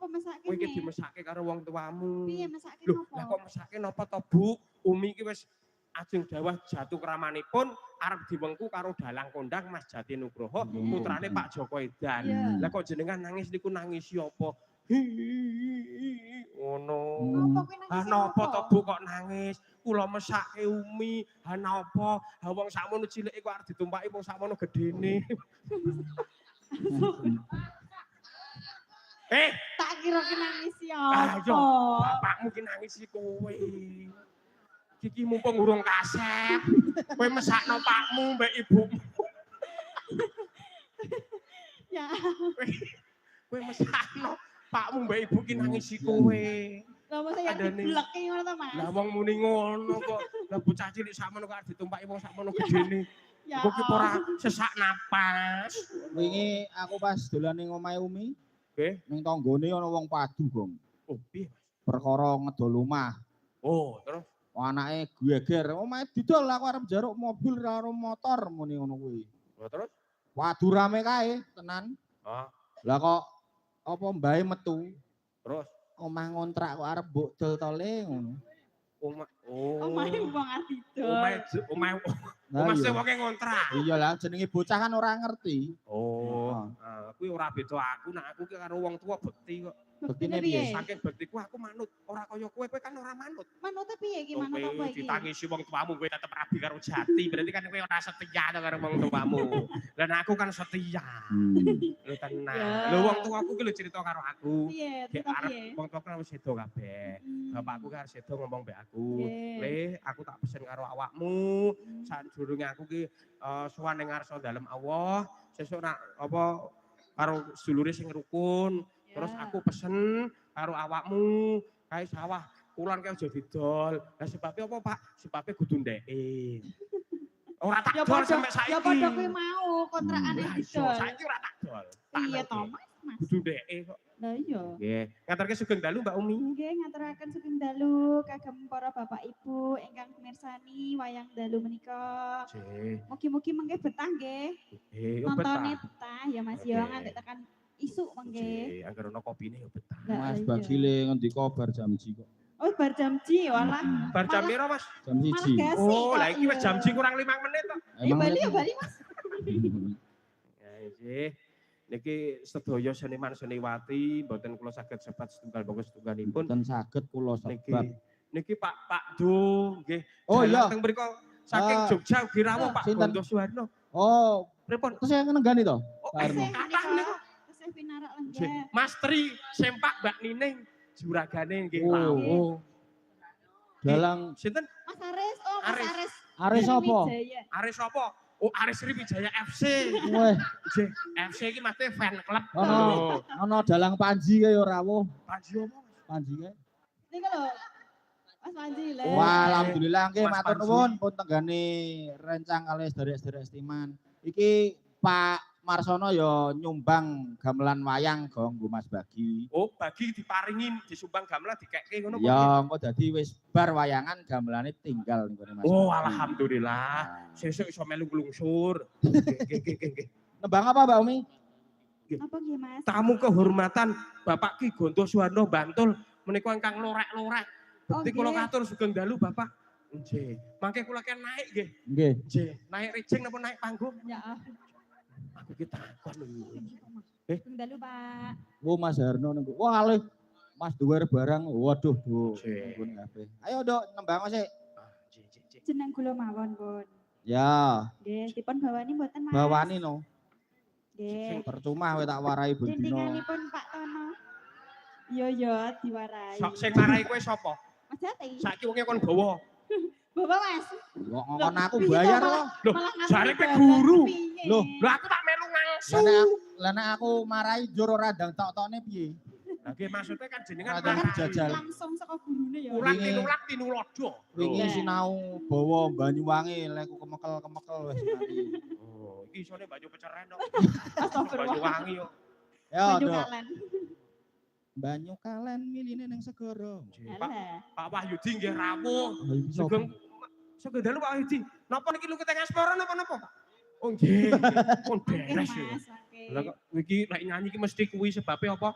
Apa mesake? Kowe iki dimesake karo wong tuamu. Piye mesake Loh, napa? lah kok mesake napa to, Bu? Umi iki wis ajeng dawah jatuh kramanipun arep diwengku karo dalang kondang Mas Jati Nugroho, putrane Pak Joko Edan. Lah kok jenengan nangis niku nangisi apa? Ngono. Ah napa to Bu kok nangis? Kula mesake Umi. Ha napa? Ha wong sakmono cilike kok arep ditumpaki wong sakmono gedene. Tak kira ki nangisi Ah apa? yo, bapakmu ki nangisi kowe. Iki mumpung urung kasep. Kowe mesakno pakmu mbek ibumu. Ya. Kowe mesakno pakmu mbek ibu ki nangisi kowe. Lah mosok ya dibleki ngono to, Mas. Lah wong muni ngono kok. Lah bocah cilik sakmono kok arep ditumpaki wong sakmono gedene. Ya. Kok ki ora sesak napas. Wingi aku pas dolan ning omahe Umi. Nggih. Ning tanggane ana wong padu, Gong. Oh, piye, Mas? Perkara ngedol omah. Oh, terus Anake geger, omahe didol aku arep njaruk mobil karo motor muni ngono kuwi. oh, terus? Waduh rame kae, tenan. Ah, Lah kok apa mbahe metu? terus Omah ngontrak kok arep mbok dol tole ngono. Omahe wong adidol. Omahe Lah Mas iya. wonge ngontrak. Iya lah jenenge bocah kan ora ngerti. Oh, kuwi ora beda aku, nek aku ki karo wong tua bekti kok. Bektine piye? piye? Saking bektiku aku manut, ora kaya kowe kan ora manut. Manute piye iki manut apa iki? Ditangisi wong tuamu kowe tetep rabi karo jati, berarti kan kowe ora setia karo wong tuamu. Lah aku kan setia. Lho tenan. Lho wong tuaku ki lho cerita karo aku. Piye? Dek Cerita arep piye? wong tuaku kan wis sedo kabeh. Bapakku kan sedo ngomong mbek aku. Nggih. Le, aku tak pesen karo awakmu. Sadurunge aku ki sowan ning ngarsa dalem Allah, sesuk nak apa karo sedulure sing rukun. Terus aku pesen karo awakmu kae sawah kulon kae aja didol. Lah sebabnya apa, Pak? Sebabnya kudu ndeke. Ora tak dol sampe saiki. Ya padha kowe mau kontrakane didol. Saiki ora tak dol. Iya to, Mas. Kudu ndeke kok. Lah iya. Nggih. Ngaturke sugeng dalu Mbak Umi. Nggih, ngaturaken sugeng dalu kagem para bapak ibu ingkang mirsani wayang dalu menika. Nggih. Mugi-mugi mengke betah nggih. Nggih, Nontone betah ya Mas yo Oke. nganti tekan isuk mengke. Nggih, anggere ono kopine ya betah. Mas iya. Bagile ngendika bar jam ji kok. Oh bar jam ji walah. Bar jam piro, Mas? Jam 1. Malah Oh, lah iki wis jam ji kurang 5 menit kok. Ya Bali ya Bali Mas. Ya nggih. Niki sedaya seniman seniwati mboten kula saged sebat setunggal monggo setunggalipun. Mboten saged kula Niki sebat. niki Pak Do nggih. Oh, iya. Teng mriku saking Jogja ugi rawuh Pak Sinten? Gondo Suwarno. Oh, Pripun? terus yang nenggani to? Oh, Pak Arno. kathah niku. Tesih pinarak Nggih. lenggah. Mas Tri Sempak Mbak Nining juragane nggih Oh, rawuh. oh. Dalang Sinten? Mas Aris, oh Mas Aris. Aris. Aris apa? Wijaya. Aris sapa? Oh, Aris Sriwijaya FC. Weh, Nggih, FC iki mesti fan klub. ana dalang Panji kae ya rawuh. Panji apa, Mas? Panji kae. Niku lho. Mas Panji lho. Wah, alhamdulillah nggih Mas matur Panji. nuwun pun tenggane rencang kalih sedherek-sedherek Stiman. Iki Pak Marsono ya nyumbang gamelan wayang Gong nggo Mas Bagi. Oh, bagi diparingin disumbang gamelan dikekke ngono. Ya engko dadi wis bar wayangan gamelane tinggal nggone Mas. Oh, Bagi. alhamdulillah. Nah. Sesuk iso melu glungsur. Nggih. Nembang apa Mbak Umi? Apa nggih Mas? Tamu kehormatan Bapak Ki Gonto Suwarno Bantul menika ingkang lorek-lorek. Oh, Bekti kula nggih. katur sugeng dalu Bapak. Nggih. Mangke kula kan naik nggih. Nggih. Nggih. Naik rijing napa naik panggung? Ya. Aku ki takon lho. Dalu Pak. Oh Mas Harno niku. Wah alih Mas duwer barang. Waduh, Bu. Nggih. Ampun kabeh. Ayo Dok nembang sik. Nggih. Jeneng kula mawon, Pun. Ya, Nggih, dipun bawani mboten Mas? bawani no. Nggih. Percuma kowe tak warai ben dino. Dindinganipun Pak Tono. Yo diwarai. Sok sing marai kowe sapa? Mas Jati. Saiki wonge kon bawa. Bapak Mas. Kok ngongkon aku Piye bayar to, kok. Loh, malah jare ngasih kowe badan, guru. piye? Loh, Lah aku tak melu ngangsu. Lah nek aku marai jur ora ndang tok-tokne piye? Lah nggih maksudnya kan jenengan Ora marai. jajal. Langsung saka gurune ya. Ulang Wingi. tinulak tinulodo. Wingi Lah. sinau bawa Banyuwangi leku kemekel-kemekel wis mati. Oh, iki isone banyu peceren kok. Astagfirullah. Banyu wangi kok. Ya, Banyu Dok. kalen. Banyu kalen miline ning segara. Pak Alah. Pak Wahyudi nggih rawuh. Lah iki sapa? Sugeng dalu Pak Wahyudi. Napa niki lu keteng eksploran napa-napa, Pak? Oh nggih. Pun Oke beres yo. Mas, oke. Lah kok iki lek nyanyi iki mesti kuwi sebabe apa?